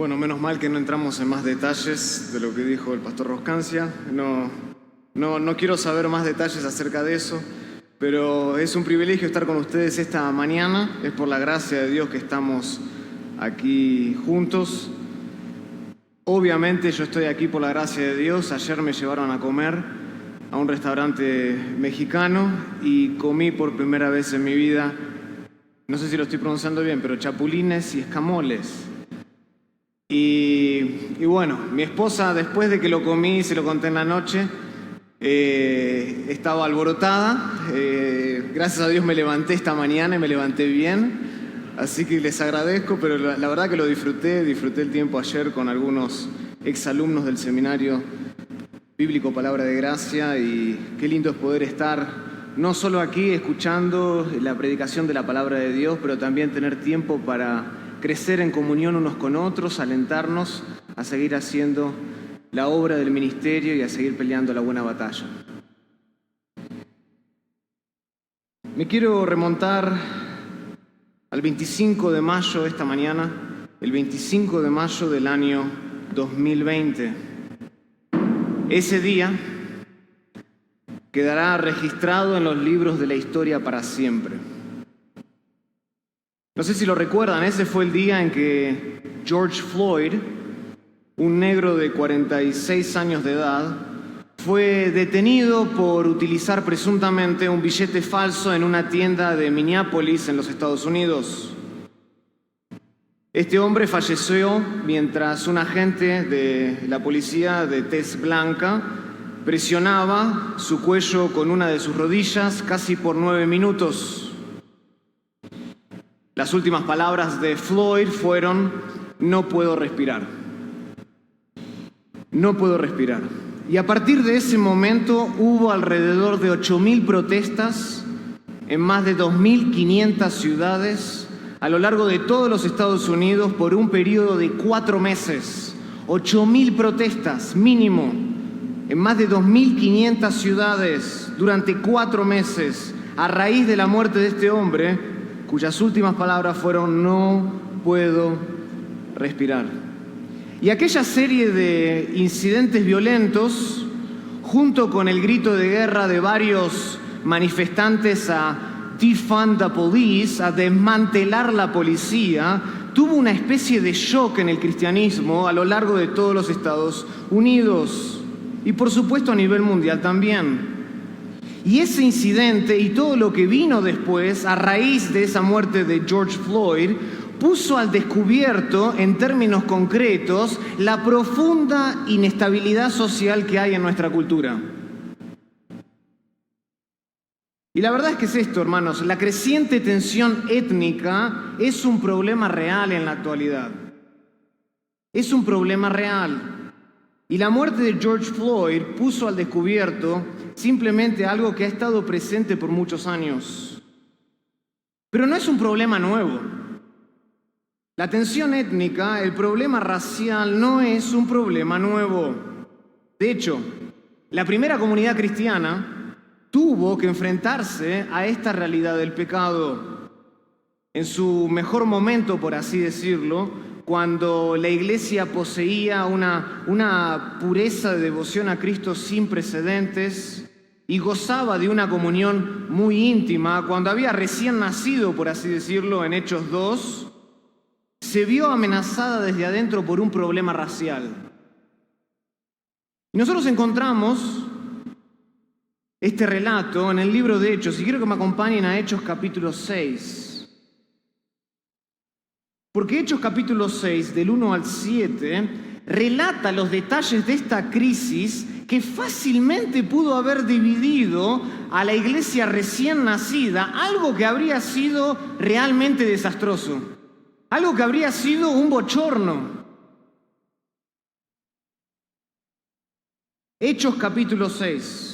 Bueno, menos mal que no entramos en más detalles de lo que dijo el pastor Roscancia. No quiero saber más detalles acerca de eso, pero es un privilegio estar con ustedes esta mañana. Es por la gracia de Dios que estamos aquí juntos. Obviamente yo estoy aquí por la gracia de Dios. Ayer me llevaron a comer a un restaurante mexicano y comí por primera vez en mi vida, no sé si lo estoy pronunciando bien, pero chapulines y escamoles. Y bueno, mi esposa, después de que lo comí, se lo conté en la noche, estaba alborotada. Gracias a Dios me levanté esta mañana y me levanté bien, así que les agradezco, pero la verdad que lo disfruté el tiempo ayer con algunos exalumnos del seminario bíblico Palabra de Gracia, y qué lindo es poder estar no solo aquí escuchando la predicación de la Palabra de Dios, pero también tener tiempo para crecer en comunión unos con otros, alentarnos a seguir haciendo la obra del ministerio y a seguir peleando la buena batalla. Me quiero remontar al 25 de mayo esta mañana, el 25 de mayo del año 2020. Ese día quedará registrado en los libros de la historia para siempre. No sé si lo recuerdan, ese fue el día en que George Floyd, un negro de 46 años de edad, fue detenido por utilizar presuntamente un billete falso en una tienda de Minneapolis, en los Estados Unidos. Este hombre falleció mientras un agente de la policía de tez blanca presionaba su cuello con una de sus rodillas casi por 9 minutos. Las últimas palabras de Floyd fueron: "No puedo respirar. No puedo respirar". Y a partir de ese momento hubo alrededor de 8.000 protestas en más de 2.500 ciudades a lo largo de todos los Estados Unidos por un periodo de 4 meses. 8.000 protestas mínimo en más de 2.500 ciudades durante 4 meses a raíz de la muerte de este hombre, cuyas últimas palabras fueron: "No puedo respirar". Y aquella serie de incidentes violentos, junto con el grito de guerra de varios manifestantes a defund the police, a desmantelar la policía, tuvo una especie de shock en el cristianismo a lo largo de todos los Estados Unidos y por supuesto a nivel mundial también. Y ese incidente y todo lo que vino después, a raíz de esa muerte de George Floyd, puso al descubierto, en términos concretos, la profunda inestabilidad social que hay en nuestra cultura. Y la verdad es que es esto, hermanos: la creciente tensión étnica es un problema real en la actualidad. Es un problema real. Y la muerte de George Floyd puso al descubierto simplemente algo que ha estado presente por muchos años. Pero no es un problema nuevo. La tensión étnica, el problema racial, no es un problema nuevo. De hecho, la primera comunidad cristiana tuvo que enfrentarse a esta realidad del pecado. En su mejor momento, por así decirlo, cuando la iglesia poseía una pureza de devoción a Cristo sin precedentes y gozaba de una comunión muy íntima, cuando había recién nacido, por así decirlo, en Hechos 2, se vio amenazada desde adentro por un problema racial. Y nosotros encontramos este relato en el libro de Hechos, y quiero que me acompañen a Hechos capítulo 6. Porque Hechos capítulo 6, del 1 al 7, relata los detalles de esta crisis que fácilmente pudo haber dividido a la iglesia recién nacida, algo que habría sido realmente desastroso, algo que habría sido un bochorno. Hechos capítulo 6.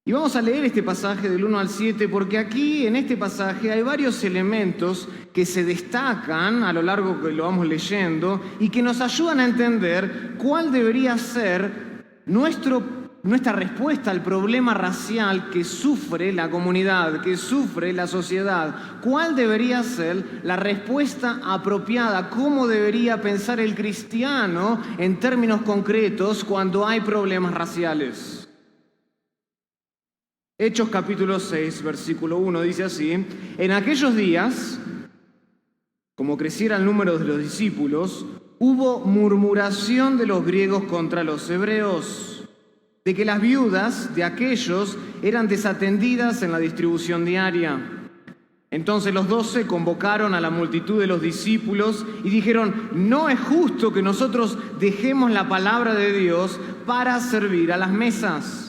Y vamos a leer este pasaje del 1 al 7 porque aquí en este pasaje hay varios elementos que se destacan a lo largo que lo vamos leyendo y que nos ayudan a entender cuál debería ser nuestro nuestra respuesta al problema racial que sufre la comunidad, que sufre la sociedad. ¿Cuál debería ser la respuesta apropiada? ¿Cómo debería pensar el cristiano en términos concretos cuando hay problemas raciales? Hechos capítulo 6, versículo 1 dice así: en aquellos días, como creciera el número de los discípulos, hubo murmuración de los griegos contra los hebreos, de que las viudas de aquellos eran desatendidas en la distribución diaria. Entonces los 12 convocaron a la multitud de los discípulos y dijeron: no es justo que nosotros dejemos la palabra de Dios para servir a las mesas.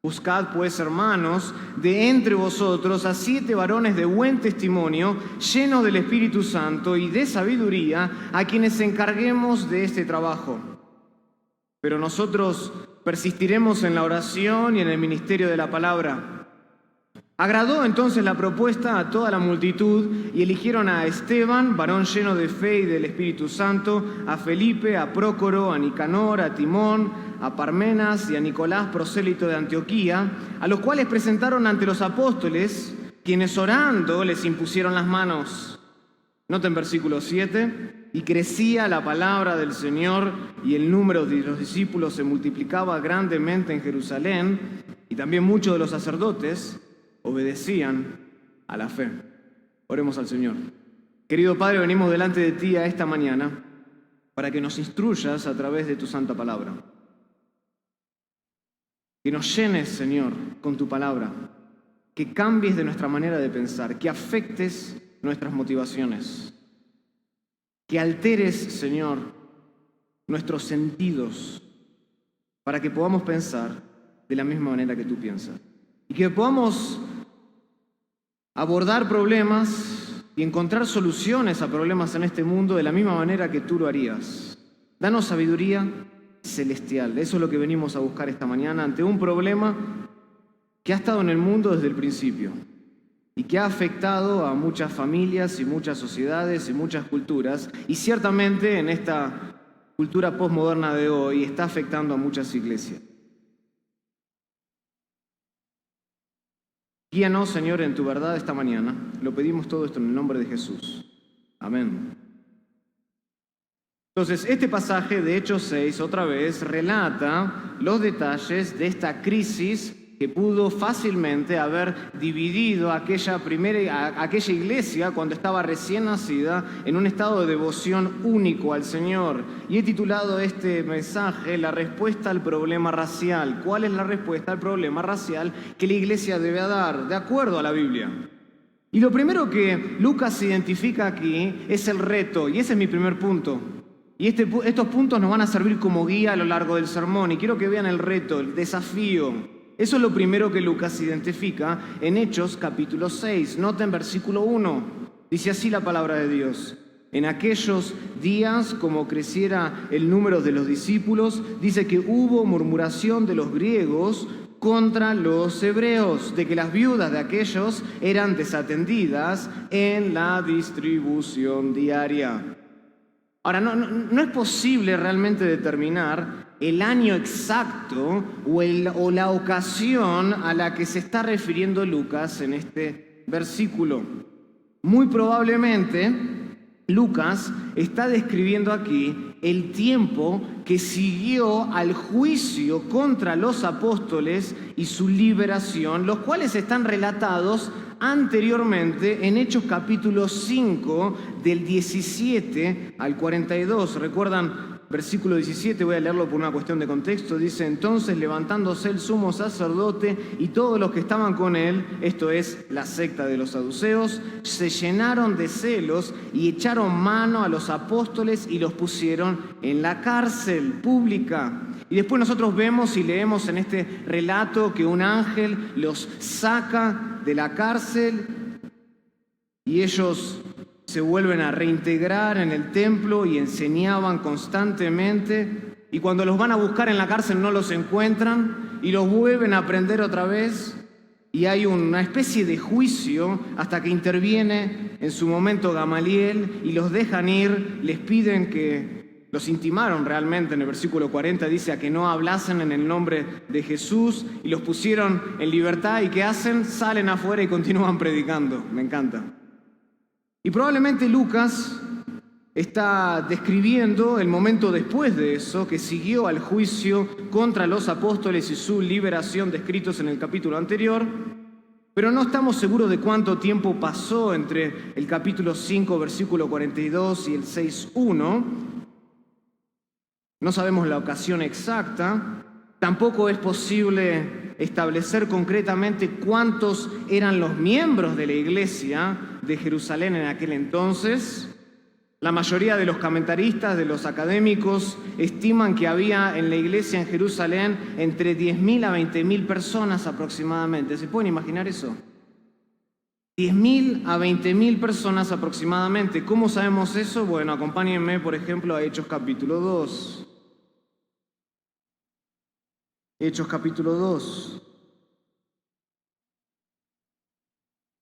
Buscad pues, hermanos, de entre vosotros a 7 varones de buen testimonio, llenos del Espíritu Santo y de sabiduría, a quienes encarguemos de este trabajo. Pero nosotros persistiremos en la oración y en el ministerio de la palabra. Agradó entonces la propuesta a toda la multitud y eligieron a Esteban, varón lleno de fe y del Espíritu Santo, a Felipe, a Prócoro, a Nicanor, a Timón, a Parmenas y a Nicolás, prosélito de Antioquía, a los cuales presentaron ante los apóstoles, quienes orando les impusieron las manos. Noten versículo 7. Y crecía la palabra del Señor y el número de los discípulos se multiplicaba grandemente en Jerusalén, y también muchos de los sacerdotes obedecían a la fe. Oremos al Señor. Querido Padre, venimos delante de ti a esta mañana para que nos instruyas a través de tu santa palabra. Que nos llenes, Señor, con tu palabra. Que cambies de nuestra manera de pensar, que afectes nuestras motivaciones. Que alteres, Señor, nuestros sentidos para que podamos pensar de la misma manera que tú piensas. Y que podamos abordar problemas y encontrar soluciones a problemas en este mundo de la misma manera que tú lo harías. Danos sabiduría celestial. Eso es lo que venimos a buscar esta mañana ante un problema que ha estado en el mundo desde el principio y que ha afectado a muchas familias y muchas sociedades y muchas culturas, y ciertamente en esta cultura postmoderna de hoy está afectando a muchas iglesias. Guíanos, Señor, en tu verdad esta mañana. Lo pedimos todo esto en el nombre de Jesús. Amén. Entonces, este pasaje de Hechos 6, otra vez, relata los detalles de esta crisis que pudo fácilmente haber dividido aquella iglesia cuando estaba recién nacida en un estado de devoción único al Señor. Y he titulado este mensaje La respuesta al problema racial. ¿Cuál es la respuesta al problema racial que la iglesia debe dar de acuerdo a la Biblia? Y lo primero que Lucas identifica aquí es el reto, y ese es mi primer punto. Y estos puntos nos van a servir como guía a lo largo del sermón, y quiero que vean el reto, el desafío. Eso es lo primero que Lucas identifica en Hechos capítulo 6. Noten versículo 1. Dice así la palabra de Dios: en aquellos días, como creciera el número de los discípulos, dice que hubo murmuración de los griegos contra los hebreos, de que las viudas de aquellos eran desatendidas en la distribución diaria. Ahora, no es posible realmente determinar el año exacto o la ocasión a la que se está refiriendo Lucas en este versículo. Muy probablemente Lucas está describiendo aquí el tiempo que siguió al juicio contra los apóstoles y su liberación, los cuales están relatados anteriormente en Hechos capítulo 5, del 17 al 42. ¿Recuerdan? Versículo 17, voy a leerlo por una cuestión de contexto. Dice: entonces, levantándose el sumo sacerdote y todos los que estaban con él, esto es, la secta de los saduceos, se llenaron de celos y echaron mano a los apóstoles y los pusieron en la cárcel pública. Y después nosotros vemos y leemos en este relato que un ángel los saca de la cárcel y ellos se vuelven a reintegrar en el templo y enseñaban constantemente, y cuando los van a buscar en la cárcel no los encuentran y los vuelven a aprender otra vez, y hay una especie de juicio hasta que interviene en su momento Gamaliel y los dejan ir, les piden que los intimaron realmente. En el versículo 40 dice a que no hablasen en el nombre de Jesús y los pusieron en libertad. ¿Y qué hacen? Salen afuera y continúan predicando. Me encanta. Y probablemente Lucas está describiendo el momento después de eso, que siguió al juicio contra los apóstoles y su liberación descritos en el capítulo anterior, pero no estamos seguros de cuánto tiempo pasó entre el capítulo 5, versículo 42 y el 6:1. No sabemos la ocasión exacta. Tampoco es posible establecer concretamente cuántos eran los miembros de la iglesia de Jerusalén en aquel entonces. La mayoría de los comentaristas, de los académicos, estiman que había en la iglesia en Jerusalén entre 10.000 a 20.000 personas aproximadamente. ¿Se pueden imaginar eso? 10.000 a 20.000 personas aproximadamente. ¿Cómo sabemos eso? Bueno, acompáñenme, por ejemplo, a Hechos capítulo 2. Hechos capítulo 2.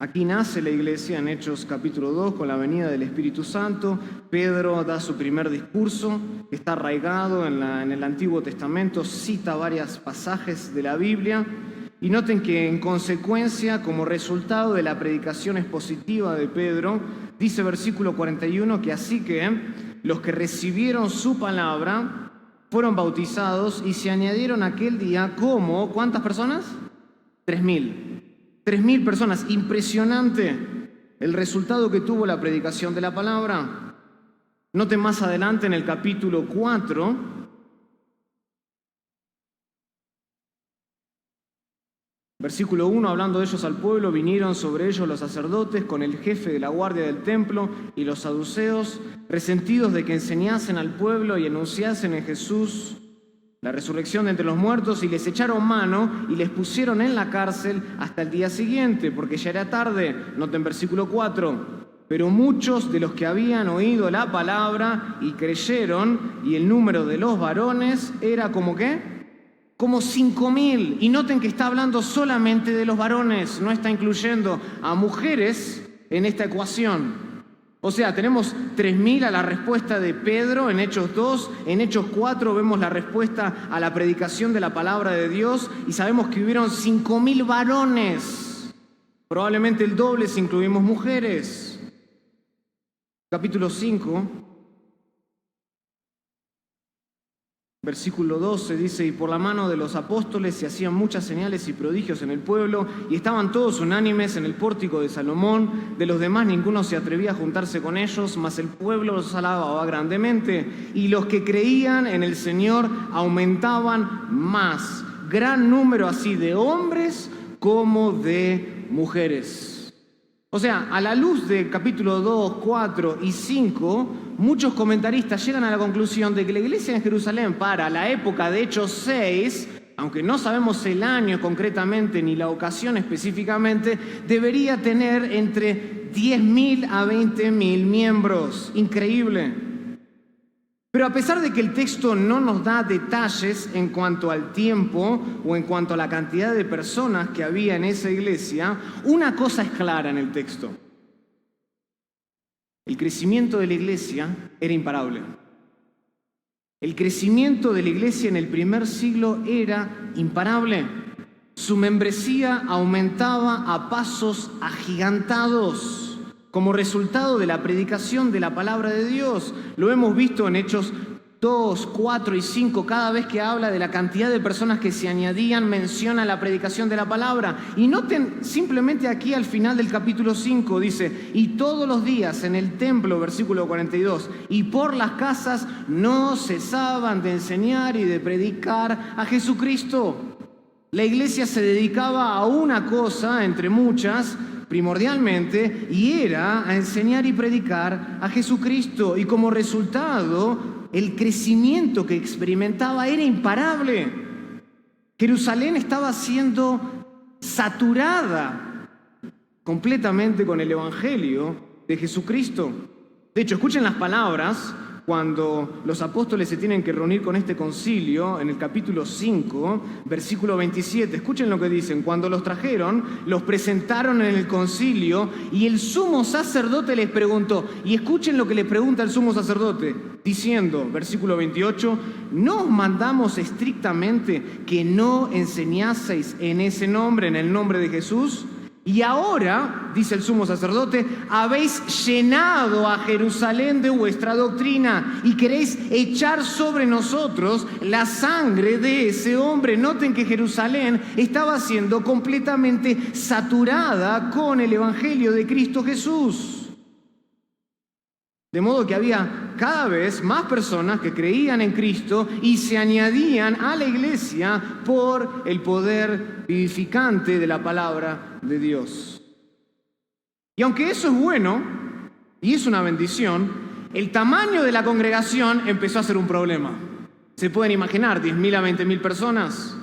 Aquí nace la iglesia en Hechos capítulo 2 con la venida del Espíritu Santo. Pedro da su primer discurso, que está arraigado en el Antiguo Testamento, cita varios pasajes de la Biblia. Y noten que en consecuencia, como resultado de la predicación expositiva de Pedro, dice versículo 41 que así que los que recibieron su palabra fueron bautizados y se añadieron aquel día como, ¿cuántas personas? 3.000. 3.000 personas. Impresionante el resultado que tuvo la predicación de la palabra. Noten más adelante en el capítulo 4, versículo 1, hablando de ellos al pueblo, vinieron sobre ellos los sacerdotes con el jefe de la guardia del templo y los saduceos, resentidos de que enseñasen al pueblo y anunciasen en Jesús la resurrección de entre los muertos, y les echaron mano y les pusieron en la cárcel hasta el día siguiente, porque ya era tarde. Noten versículo 4. Pero muchos de los que habían oído la palabra y creyeron, y el número de los varones era como ¿qué? Como 5.000. Y noten que está hablando solamente de los varones, no está incluyendo a mujeres en esta ecuación. O sea, tenemos 3.000 a la respuesta de Pedro en Hechos 2, en Hechos 4 vemos la respuesta a la predicación de la palabra de Dios y sabemos que hubieron 5.000 varones, probablemente el doble si incluimos mujeres. Capítulo 5, versículo 12 dice: y por la mano de los apóstoles se hacían muchas señales y prodigios en el pueblo, y estaban todos unánimes en el pórtico de Salomón. De los demás ninguno se atrevía a juntarse con ellos, mas el pueblo los alababa grandemente, y los que creían en el Señor aumentaban más, gran número así de hombres como de mujeres. O sea, a la luz del capítulo 2, 4 y 5, muchos comentaristas llegan a la conclusión de que la iglesia en Jerusalén para la época de Hechos 6, aunque no sabemos el año concretamente ni la ocasión específicamente, debería tener entre 10.000 a 20.000 miembros. Increíble. Pero a pesar de que el texto no nos da detalles en cuanto al tiempo o en cuanto a la cantidad de personas que había en esa iglesia, una cosa es clara en el texto. El crecimiento de la iglesia era imparable. El crecimiento de la iglesia en el primer siglo era imparable. Su membresía aumentaba a pasos agigantados como resultado de la predicación de la palabra de Dios. Lo hemos visto en Hechos 2, 4 y 5. Cada vez que habla de la cantidad de personas que se añadían, menciona la predicación de la palabra. Y noten simplemente aquí al final del capítulo 5, dice: y todos los días en el templo, versículo 42, y por las casas no cesaban de enseñar y de predicar a Jesucristo. La iglesia se dedicaba a una cosa, entre muchas, primordialmente, y era a enseñar y predicar a Jesucristo. Y como resultado, el crecimiento que experimentaba era imparable. Jerusalén estaba siendo saturada completamente con el evangelio de Jesucristo. De hecho, escuchen las palabras cuando los apóstoles se tienen que reunir con este concilio, en el capítulo 5, versículo 27. Escuchen lo que dicen. Cuando los trajeron, los presentaron en el concilio y el sumo sacerdote les preguntó. Y escuchen lo que le pregunta el sumo sacerdote, diciendo, versículo 28, ¿no os mandamos estrictamente que no enseñaseis en ese nombre, en el nombre de Jesús? Y ahora, dice el sumo sacerdote, habéis llenado a Jerusalén de vuestra doctrina y queréis echar sobre nosotros la sangre de ese hombre. Noten que Jerusalén estaba siendo completamente saturada con el evangelio de Cristo Jesús. De modo que había cada vez más personas que creían en Cristo y se añadían a la iglesia por el poder vivificante de la palabra de Dios. Y aunque eso es bueno y es una bendición, el tamaño de la congregación empezó a ser un problema. ¿Se pueden imaginar 10.000 a 20.000 personas?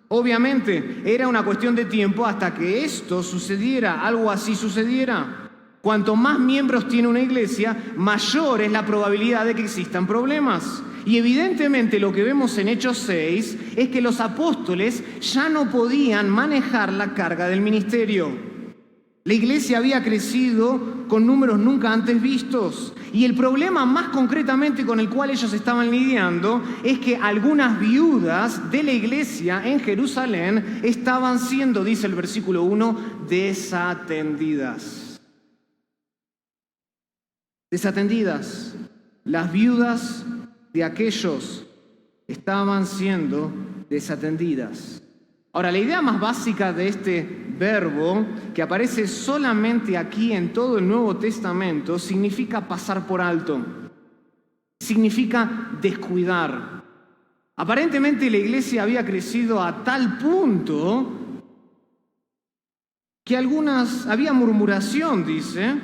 Obviamente era una cuestión de tiempo hasta que esto sucediera, algo así sucediera. Cuanto más miembros tiene una iglesia, mayor es la probabilidad de que existan problemas. Y evidentemente lo que vemos en Hechos 6 es que los apóstoles ya no podían manejar la carga del ministerio. La iglesia había crecido con números nunca antes vistos. Y el problema más concretamente con el cual ellos estaban lidiando es que algunas viudas de la iglesia en Jerusalén estaban siendo, dice el versículo 1, desatendidas. Desatendidas. Las viudas de aquellos estaban siendo desatendidas. Ahora, la idea más básica de este verbo, que aparece solamente aquí en todo el Nuevo Testamento, significa pasar por alto. Significa descuidar. Aparentemente la iglesia había crecido a tal punto que había murmuración, dice,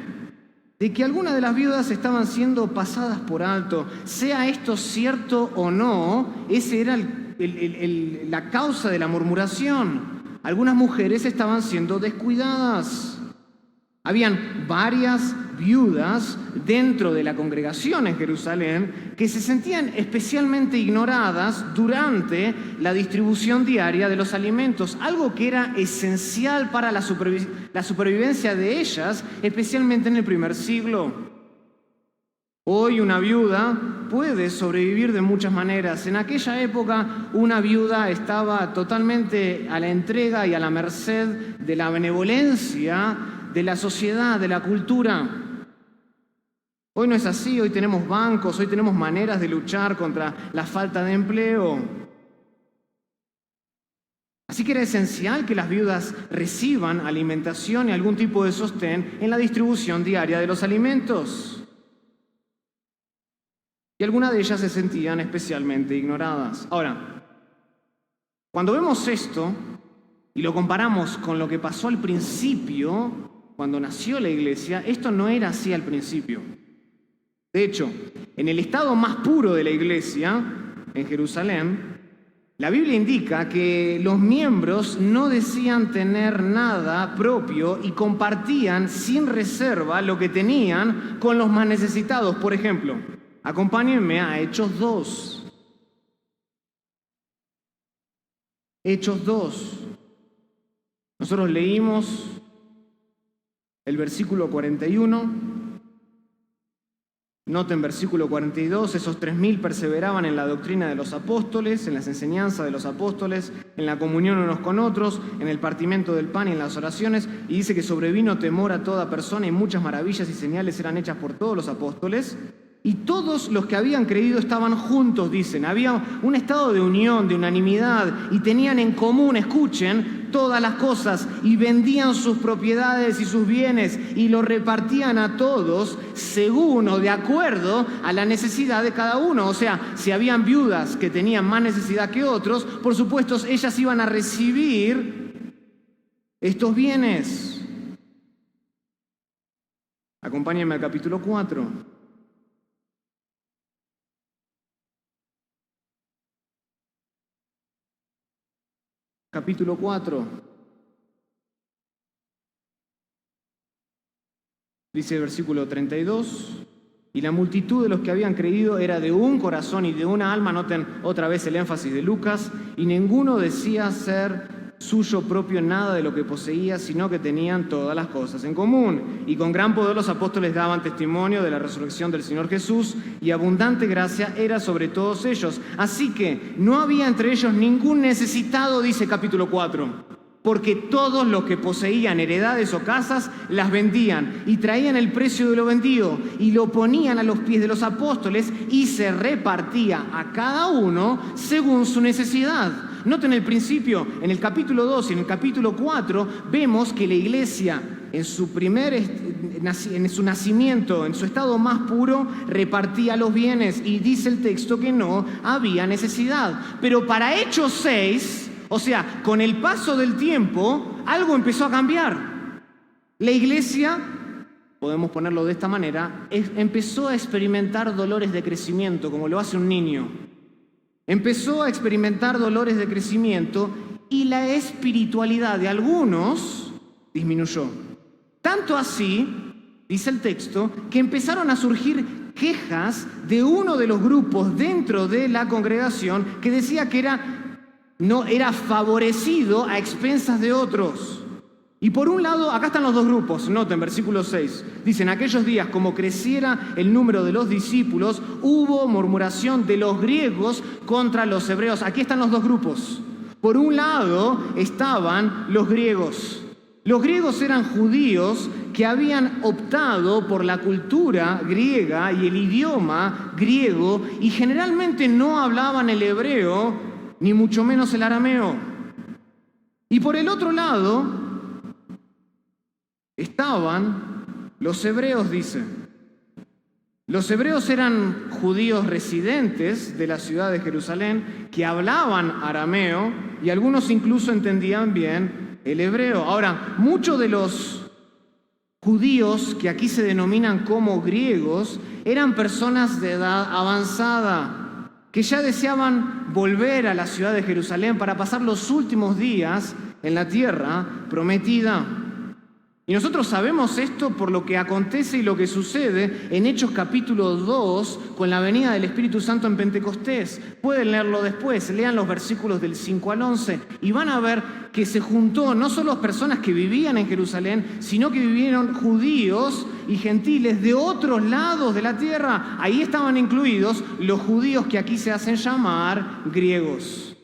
de que algunas de las viudas estaban siendo pasadas por alto. Sea esto cierto o no, esa era la causa de la murmuración. Algunas mujeres estaban siendo descuidadas. Habían varias viudas dentro de la congregación en Jerusalén que se sentían especialmente ignoradas durante la distribución diaria de los alimentos, algo que era esencial para la supervivencia de ellas, especialmente en el primer siglo. Hoy una viuda puede sobrevivir de muchas maneras. En aquella época una viuda estaba totalmente a la entrega y a la merced de la benevolencia de la sociedad, de la cultura. Hoy no es así, hoy tenemos bancos, hoy tenemos maneras de luchar contra la falta de empleo. Así que era esencial que las viudas reciban alimentación y algún tipo de sostén en la distribución diaria de los alimentos. Y algunas de ellas se sentían especialmente ignoradas. Ahora, cuando vemos esto y lo comparamos con lo que pasó al principio, cuando nació la iglesia, esto no era así al principio. De hecho, en el estado más puro de la iglesia, en Jerusalén, la Biblia indica que los miembros no decían tener nada propio y compartían sin reserva lo que tenían con los más necesitados. Por ejemplo, acompáñenme a Hechos 2. Hechos 2. Nosotros leímos el versículo 41, noten versículo 42, esos 3.000 perseveraban en la doctrina de los apóstoles, en las enseñanzas de los apóstoles, en la comunión unos con otros, en el partimiento del pan y en las oraciones, y dice que sobrevino temor a toda persona y muchas maravillas y señales eran hechas por todos los apóstoles. Y todos los que habían creído estaban juntos, dicen. Había un estado de unión, de unanimidad, y tenían en común, escuchen, todas las cosas, y vendían sus propiedades y sus bienes, y lo repartían a todos según o de acuerdo a la necesidad de cada uno. O sea, si habían viudas que tenían más necesidad que otros, por supuesto, ellas iban a recibir estos bienes. Acompáñenme al capítulo 4. Capítulo 4. Dice el versículo 32. Y la multitud de los que habían creído era de un corazón y de una alma. Noten otra vez el énfasis de Lucas. Y ninguno decía ser suyo propio nada de lo que poseía, sino que tenían todas las cosas en común. Y con gran poder los apóstoles daban testimonio de la resurrección del Señor Jesús, y abundante gracia era sobre todos ellos. Así que no había entre ellos ningún necesitado, dice capítulo 4. Porque todos los que poseían heredades o casas las vendían y traían el precio de lo vendido y lo ponían a los pies de los apóstoles y se repartía a cada uno según su necesidad. Noten el principio, en el capítulo 2 y en el capítulo 4 vemos que la iglesia en su nacimiento, en su estado más puro, repartía los bienes y dice el texto que no había necesidad. Pero para Hechos 6... o sea, con el paso del tiempo, algo empezó a cambiar. La iglesia, podemos ponerlo de esta manera, empezó a experimentar dolores de crecimiento, como lo hace un niño. Empezó a experimentar dolores de crecimiento y la espiritualidad de algunos disminuyó. Tanto así, dice el texto, que empezaron a surgir quejas de uno de los grupos dentro de la congregación que decía que no era favorecido a expensas de otros. Y por un lado, acá están los dos grupos, noten, versículo 6. Dicen, aquellos días, como creciera el número de los discípulos, hubo murmuración de los griegos contra los hebreos. Aquí están los dos grupos. Por un lado estaban los griegos. Los griegos eran judíos que habían optado por la cultura griega y el idioma griego y generalmente no hablaban el hebreo, ni mucho menos el arameo. Y por el otro lado estaban los hebreos, dice. Los hebreos eran judíos residentes de la ciudad de Jerusalén que hablaban arameo y algunos incluso entendían bien el hebreo. Ahora, muchos de los judíos que aquí se denominan como griegos eran personas de edad avanzada, que ya deseaban volver a la ciudad de Jerusalén para pasar los últimos días en la tierra prometida. Y nosotros sabemos esto por lo que acontece y lo que sucede en Hechos capítulo 2 con la venida del Espíritu Santo en Pentecostés. Pueden leerlo después, lean los versículos del 5 al 11 y van a ver que se juntó no solo personas que vivían en Jerusalén, sino que vivieron judíos y gentiles de otros lados de la tierra. Ahí estaban incluidos los judíos que aquí se hacen llamar griegos.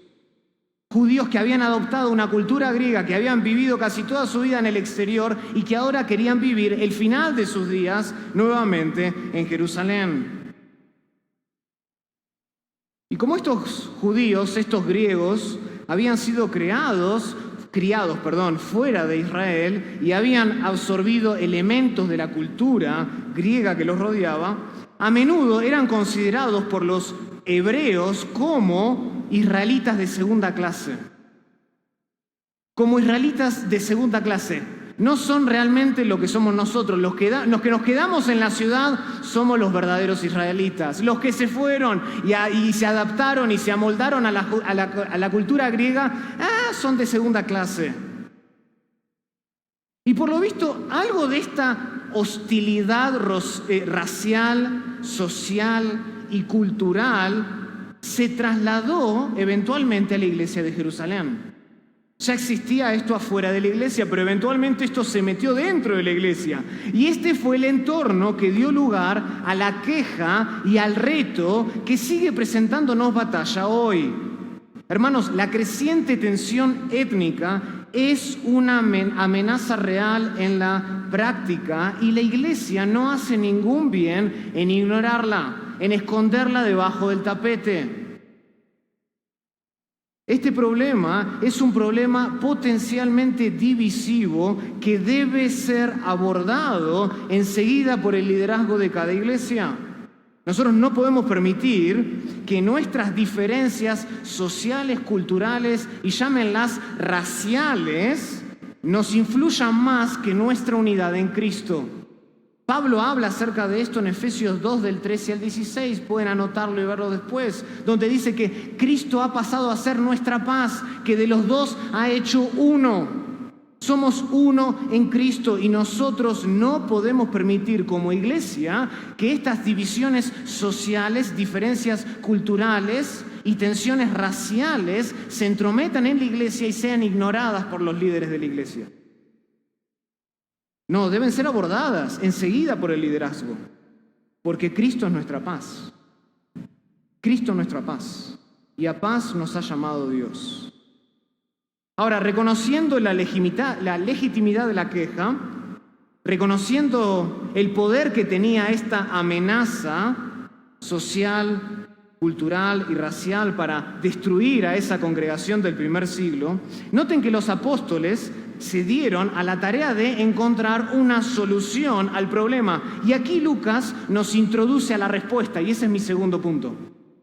Judíos que habían adoptado una cultura griega, que habían vivido casi toda su vida en el exterior y que ahora querían vivir el final de sus días nuevamente en Jerusalén. Y como estos judíos, estos griegos, habían sido criados, fuera de Israel y habían absorbido elementos de la cultura griega que los rodeaba, a menudo eran considerados por los hebreos como israelitas de segunda clase. Como israelitas de segunda clase. No son realmente lo que somos nosotros. Los que nos quedamos en la ciudad somos los verdaderos israelitas. Los que se fueron y se adaptaron y se amoldaron a la cultura griega, son de segunda clase. Y por lo visto, algo de esta hostilidad racial, social y cultural se trasladó eventualmente a la iglesia de Jerusalén. Ya existía esto afuera de la iglesia, pero eventualmente esto se metió dentro de la iglesia. Y este fue el entorno que dio lugar a la queja y al reto que sigue presentándonos batalla hoy. Hermanos, la creciente tensión étnica es una amenaza real en la práctica y la iglesia no hace ningún bien en ignorarla, en esconderla debajo del tapete. Este problema es un problema potencialmente divisivo que debe ser abordado enseguida por el liderazgo de cada iglesia. Nosotros no podemos permitir que nuestras diferencias sociales, culturales y llámenlas raciales nos influyan más que nuestra unidad en Cristo. Pablo habla acerca de esto en Efesios 2 del 13 al 16, pueden anotarlo y verlo después, donde dice que Cristo ha pasado a ser nuestra paz, que de los dos ha hecho uno. Somos uno en Cristo y nosotros no podemos permitir como iglesia que estas divisiones sociales, diferencias culturales y tensiones raciales se entrometan en la iglesia y sean ignoradas por los líderes de la iglesia. No, deben ser abordadas enseguida por el liderazgo, porque Cristo es nuestra paz. Cristo es nuestra paz y a paz nos ha llamado Dios. Ahora, reconociendo la legitimidad de la queja, reconociendo el poder que tenía esta amenaza social, cultural y racial para destruir a esa congregación del primer siglo, noten que los apóstoles se dieron a la tarea de encontrar una solución al problema. Y aquí Lucas nos introduce a la respuesta, y ese es mi segundo punto.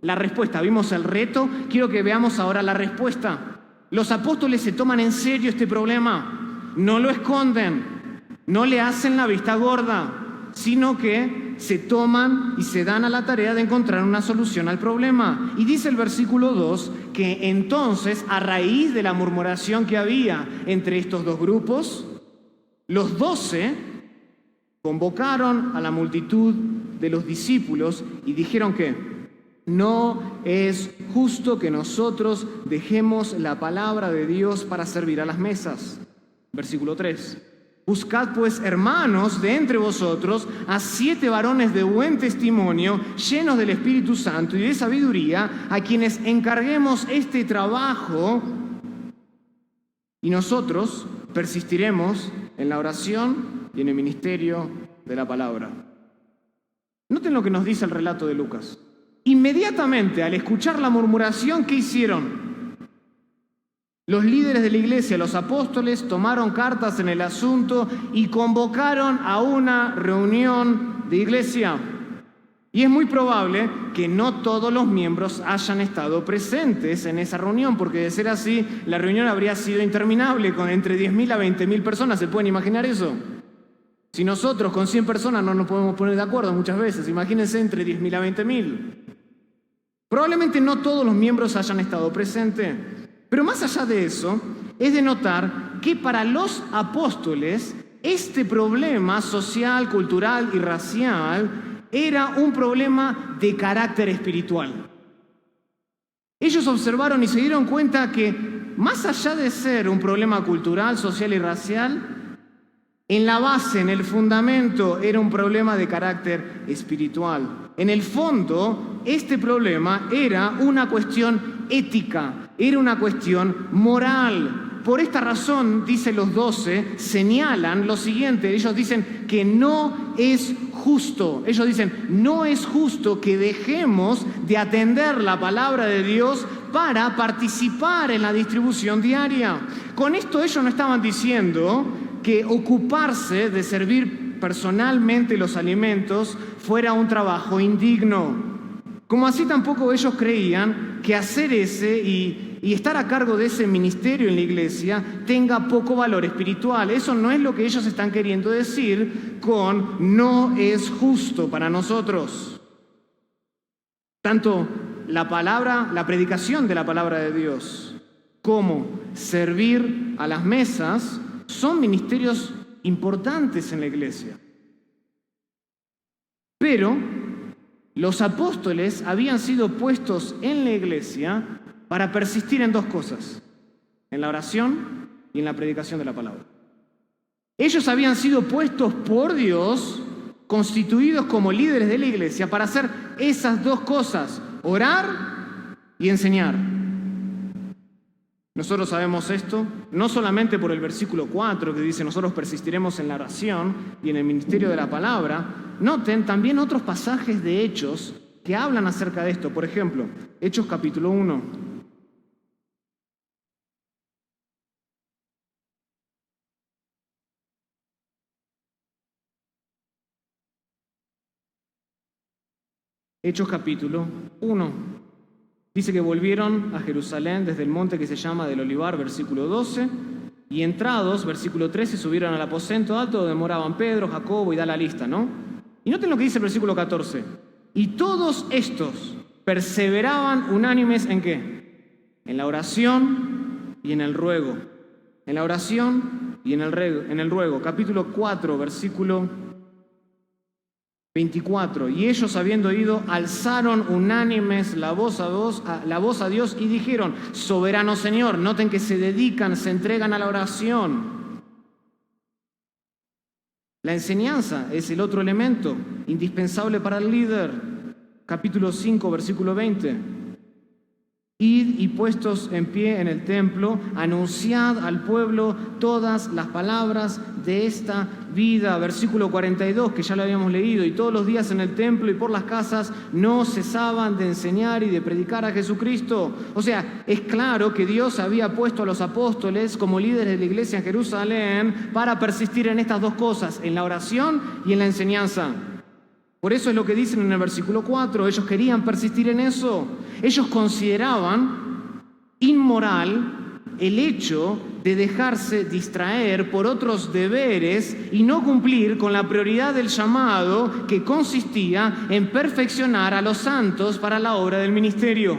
La respuesta, vimos el reto, quiero que veamos ahora la respuesta. Los apóstoles se toman en serio este problema, no lo esconden, no le hacen la vista gorda, sino que se toman y se dan a la tarea de encontrar una solución al problema. Y dice el versículo 2 que entonces, a raíz de la murmuración que había entre estos dos grupos, los 12 convocaron a la multitud de los discípulos y dijeron que no es justo que nosotros dejemos la palabra de Dios para servir a las mesas. Versículo 3. Buscad pues, hermanos, de entre vosotros a 7 varones de buen testimonio, llenos del Espíritu Santo y de sabiduría, a quienes encarguemos este trabajo, y nosotros persistiremos en la oración y en el ministerio de la palabra. Noten lo que nos dice el relato de Lucas. Inmediatamente al escuchar la murmuración, ¿qué hicieron? Los líderes de la iglesia, los apóstoles, tomaron cartas en el asunto y convocaron a una reunión de iglesia. Y es muy probable que no todos los miembros hayan estado presentes en esa reunión, porque de ser así, la reunión habría sido interminable, con entre 10.000 a 20.000 personas. ¿Se pueden imaginar eso? Si nosotros con 100 personas no nos podemos poner de acuerdo muchas veces, imagínense entre 10.000 a 20.000. Probablemente no todos los miembros hayan estado presentes, pero más allá de eso, es de notar que para los apóstoles este problema social, cultural y racial era un problema de carácter espiritual. Ellos observaron y se dieron cuenta que más allá de ser un problema cultural, social y racial, en la base, en el fundamento, era un problema de carácter espiritual. En el fondo, este problema era una cuestión ética, era una cuestión moral. Por esta razón, dicen los 12, señalan lo siguiente. Ellos dicen que no es justo. Ellos dicen, no es justo que dejemos de atender la palabra de Dios para participar en la distribución diaria. Con esto ellos no estaban diciendo que ocuparse de servir personalmente los alimentos fuera un trabajo indigno. Como así tampoco ellos creían que hacer ese y estar a cargo de ese ministerio en la iglesia tenga poco valor espiritual. Eso no es lo que ellos están queriendo decir con no es justo para nosotros. Tanto la palabra, la predicación de la palabra de Dios, como servir a las mesas, son ministerios importantes en la iglesia. Pero los apóstoles habían sido puestos en la iglesia para persistir en dos cosas: en la oración y en la predicación de la palabra. Ellos habían sido puestos por Dios, constituidos como líderes de la iglesia, para hacer esas dos cosas: orar y enseñar. Nosotros sabemos esto no solamente por el versículo 4 que dice nosotros persistiremos en la oración y en el ministerio de la palabra. Noten también otros pasajes de Hechos que hablan acerca de esto. Por ejemplo, Hechos capítulo 1. Hechos capítulo 1. Dice que volvieron a Jerusalén desde el monte que se llama del Olivar, versículo 12, y entrados, versículo 13, subieron al aposento alto donde moraban Pedro, Jacobo, y da la lista, ¿no? Y noten lo que dice el versículo 14. Y todos estos perseveraban unánimes ¿en qué? En la oración y en el ruego. En la oración y en el ruego. Capítulo 4, versículo 24. Y ellos, habiendo oído, alzaron unánimes la voz a Dios y dijeron: soberano Señor. Noten que se entregan a la oración. La enseñanza es el otro elemento indispensable para el líder. Capítulo 5, versículo 20. Id y puestos en pie en el templo, anunciad al pueblo todas las palabras de esta vida. Versículo 42, que ya lo habíamos leído. Y todos los días en el templo y por las casas no cesaban de enseñar y de predicar a Jesucristo. O sea, es claro que Dios había puesto a los apóstoles como líderes de la iglesia en Jerusalén para persistir en estas dos cosas, en la oración y en la enseñanza. Por eso es lo que dicen en el versículo 4, ellos querían persistir en eso. Ellos consideraban inmoral el hecho de dejarse distraer por otros deberes y no cumplir con la prioridad del llamado, que consistía en perfeccionar a los santos para la obra del ministerio.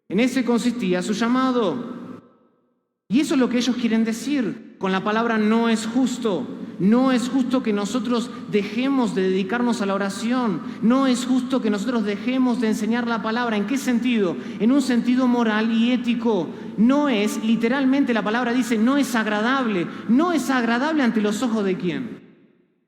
En ese consistía su llamado. Y eso es lo que ellos quieren decir con la palabra no es justo. No es justo que nosotros dejemos de dedicarnos a la oración. No es justo que nosotros dejemos de enseñar la palabra. ¿En qué sentido? En un sentido moral y ético. No es, literalmente la palabra dice, no es agradable. No es agradable ante los ojos de ¿quién?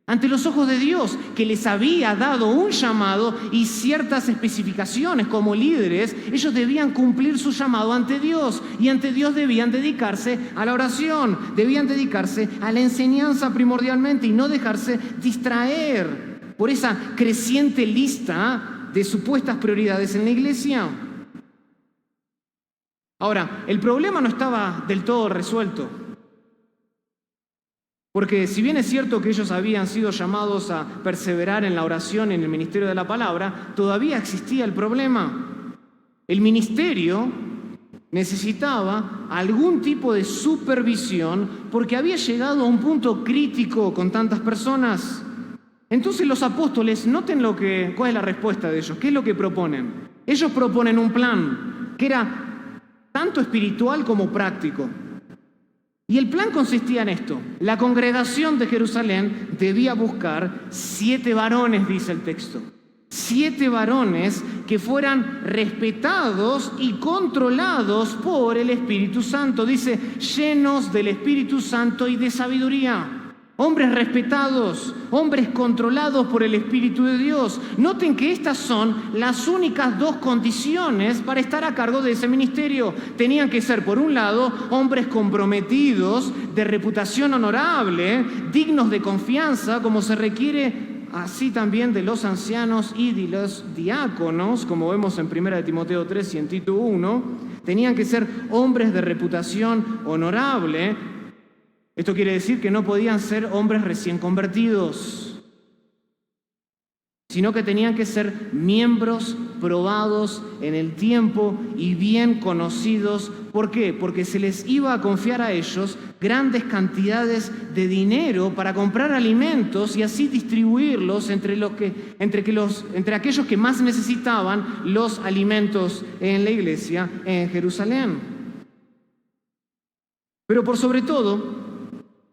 Ante los ojos de Dios, que les había dado un llamado y ciertas especificaciones como líderes. Ellos debían cumplir su llamado ante Dios, y ante Dios debían dedicarse a la oración, debían dedicarse a la enseñanza primordialmente y no dejarse distraer por esa creciente lista de supuestas prioridades en la iglesia. Ahora, el problema no estaba del todo resuelto. Porque si bien es cierto que ellos habían sido llamados a perseverar en la oración y en el ministerio de la palabra, todavía existía el problema. El ministerio necesitaba algún tipo de supervisión porque había llegado a un punto crítico con tantas personas. Entonces los apóstoles, noten cuál es la respuesta de ellos, qué es lo que proponen. Ellos proponen un plan que era tanto espiritual como práctico. Y el plan consistía en esto. La congregación de Jerusalén debía buscar 7 varones, dice el texto. 7 varones que fueran respetados y controlados por el Espíritu Santo. Dice, llenos del Espíritu Santo y de sabiduría. Hombres respetados, hombres controlados por el Espíritu de Dios. Noten que estas son las únicas 2 condiciones para estar a cargo de ese ministerio. Tenían que ser, por un lado, hombres comprometidos, de reputación honorable, dignos de confianza, como se requiere así también de los ancianos y de los diáconos, como vemos en 1 Timoteo 3 y en Tito 1. Tenían que ser hombres de reputación honorable. Esto quiere decir que no podían ser hombres recién convertidos, sino que tenían que ser miembros probados en el tiempo y bien conocidos. ¿Por qué? Porque se les iba a confiar a ellos grandes cantidades de dinero para comprar alimentos y así distribuirlos entre aquellos que más necesitaban los alimentos en la iglesia en Jerusalén. Pero por sobre todo,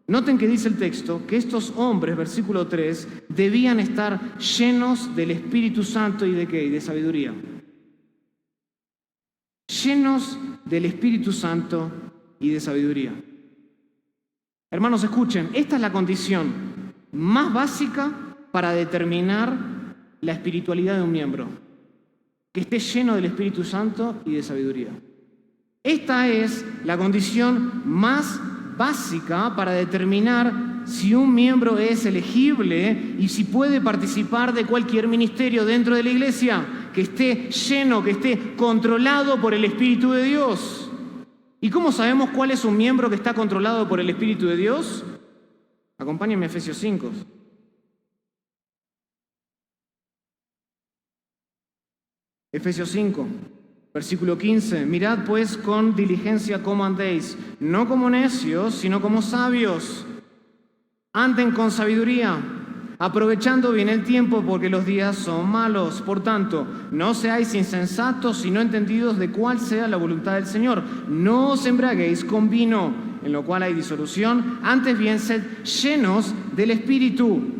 noten que dice el texto que estos hombres, versículo 3, debían estar llenos del Espíritu Santo y ¿de qué? Y de sabiduría. Llenos del Espíritu Santo y de sabiduría. Hermanos, escuchen, esta es la condición más básica para determinar la espiritualidad de un miembro. Que esté lleno del Espíritu Santo y de sabiduría. Esta es la condición más básica para determinar si un miembro es elegible y si puede participar de cualquier ministerio dentro de la iglesia, que esté lleno, que esté controlado por el Espíritu de Dios. ¿Y cómo sabemos cuál es un miembro que está controlado por el Espíritu de Dios? Acompáñenme a Efesios 5. Efesios 5. Versículo 15, mirad pues con diligencia cómo andéis, no como necios, sino como sabios. Anden con sabiduría, aprovechando bien el tiempo, porque los días son malos. Por tanto, no seáis insensatos, sino entendidos de cuál sea la voluntad del Señor. No os embriaguéis con vino, en lo cual hay disolución, antes bien sed llenos del Espíritu.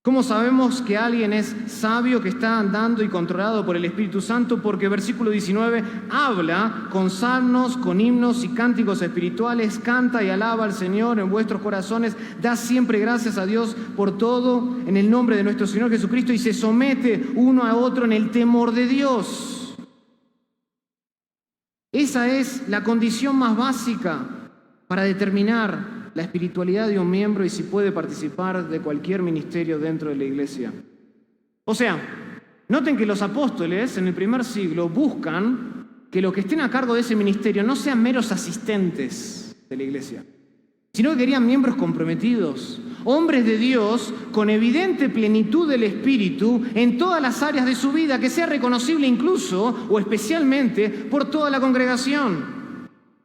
¿Cómo sabemos que alguien es sabio, que está andando y controlado por el Espíritu Santo? Porque versículo 19 habla con salmos, con himnos y cánticos espirituales, canta y alaba al Señor en vuestros corazones, da siempre gracias a Dios por todo en el nombre de nuestro Señor Jesucristo y se somete uno a otro en el temor de Dios. Esa es la condición más básica para determinar la espiritualidad de un miembro y si puede participar de cualquier ministerio dentro de la iglesia. O sea, noten que los apóstoles en el primer siglo buscan que los que estén a cargo de ese ministerio no sean meros asistentes de la iglesia, sino que querían miembros comprometidos, hombres de Dios con evidente plenitud del Espíritu en todas las áreas de su vida, que sea reconocible incluso o especialmente por toda la congregación.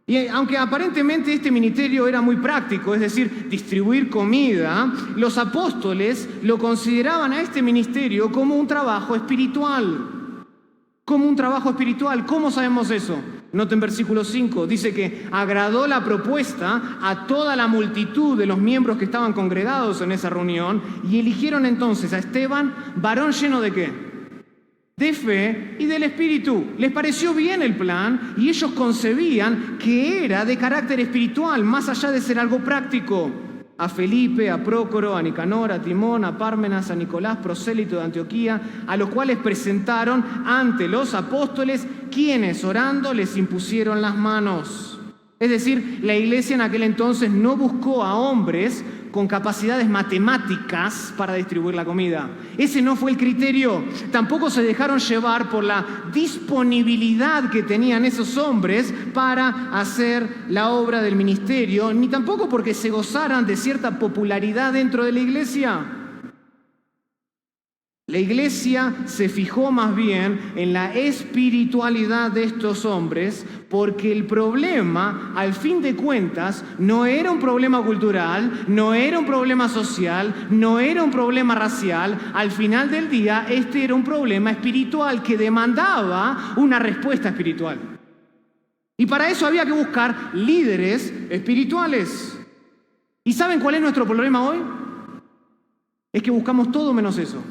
Y aunque aparentemente este ministerio era muy práctico, es decir, distribuir comida, los apóstoles lo consideraban a este ministerio como un trabajo espiritual. Como un trabajo espiritual. ¿Cómo sabemos eso? Noten versículo 5, dice que agradó la propuesta a toda la multitud de los miembros que estaban congregados en esa reunión y eligieron entonces a Esteban, varón lleno ¿de qué? De fe y del Espíritu. Les pareció bien el plan y ellos concebían que era de carácter espiritual, más allá de ser algo práctico. A Felipe, a Prócoro, a Nicanor, a Timón, a Pármenas, a Nicolás, prosélito de Antioquía, a los cuales presentaron ante los apóstoles, quienes orando les impusieron las manos. Es decir, la iglesia en aquel entonces no buscó a hombres con capacidades matemáticas para distribuir la comida. Ese no fue el criterio. Tampoco se dejaron llevar por la disponibilidad que tenían esos hombres para hacer la obra del ministerio, ni tampoco porque se gozaran de cierta popularidad dentro de la iglesia. La iglesia se fijó más bien en la espiritualidad de estos hombres porque el problema, al fin de cuentas, no era un problema cultural, no era un problema social, no era un problema racial. Al final del día, este era un problema espiritual que demandaba una respuesta espiritual. Y para eso había que buscar líderes espirituales. ¿Y saben cuál es nuestro problema hoy? Es que buscamos todo menos eso.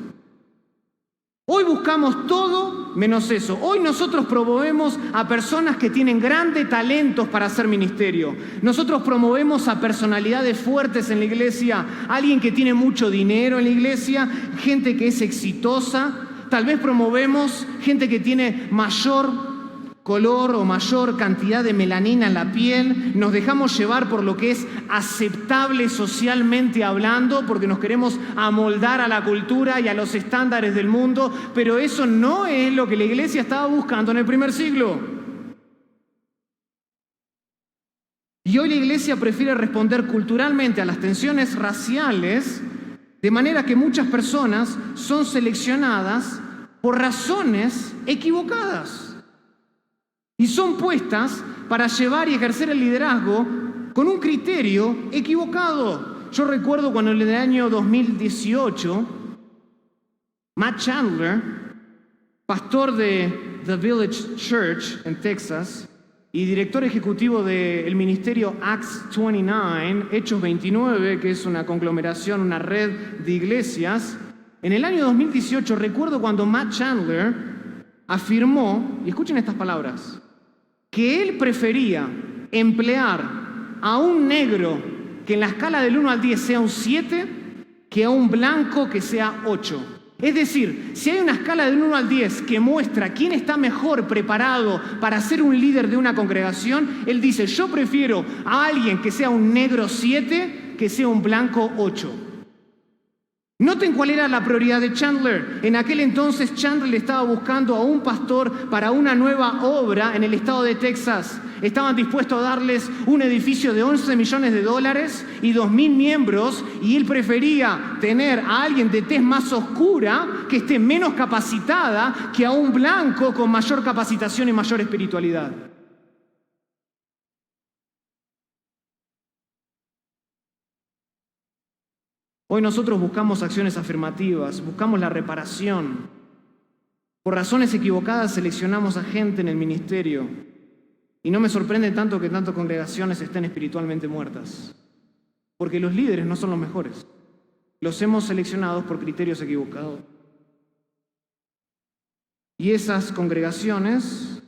Hoy buscamos todo menos eso. Hoy nosotros promovemos a personas que tienen grandes talentos para hacer ministerio. Nosotros promovemos a personalidades fuertes en la iglesia, alguien que tiene mucho dinero en la iglesia, gente que es exitosa. Tal vez promovemos gente que tiene mayor color o mayor cantidad de melanina en la piel, nos dejamos llevar por lo que es aceptable socialmente hablando, porque nos queremos amoldar a la cultura y a los estándares del mundo, pero eso no es lo que la iglesia estaba buscando en el primer siglo. Y hoy la iglesia prefiere responder culturalmente a las tensiones raciales, de manera que muchas personas son seleccionadas por razones equivocadas. Y son puestas para llevar y ejercer el liderazgo con un criterio equivocado. Yo recuerdo cuando en el año 2018, Matt Chandler, pastor de The Village Church en Texas y director ejecutivo del ministerio Acts 29, Hechos 29, que es una conglomeración, una red de iglesias, en el año 2018 recuerdo cuando Matt Chandler afirmó, y escuchen estas palabras, que él prefería emplear a un negro que en la escala del 1 al 10 sea un 7 que a un blanco que sea 8. Es decir, si hay una escala del 1 al 10 que muestra quién está mejor preparado para ser un líder de una congregación, él dice, yo prefiero a alguien que sea un negro 7 que sea un blanco 8. Noten cuál era la prioridad de Chandler. En aquel entonces Chandler estaba buscando a un pastor para una nueva obra en el estado de Texas. Estaban dispuestos a darles un edificio de $11 millones y 2.000 miembros, y él prefería tener a alguien de tez más oscura, que esté menos capacitada, que a un blanco con mayor capacitación y mayor espiritualidad. Hoy nosotros buscamos acciones afirmativas, buscamos la reparación. Por razones equivocadas seleccionamos a gente en el ministerio. Y no me sorprende tanto que tantas congregaciones estén espiritualmente muertas, porque los líderes no son los mejores. Los hemos seleccionado por criterios equivocados. Y esas congregaciones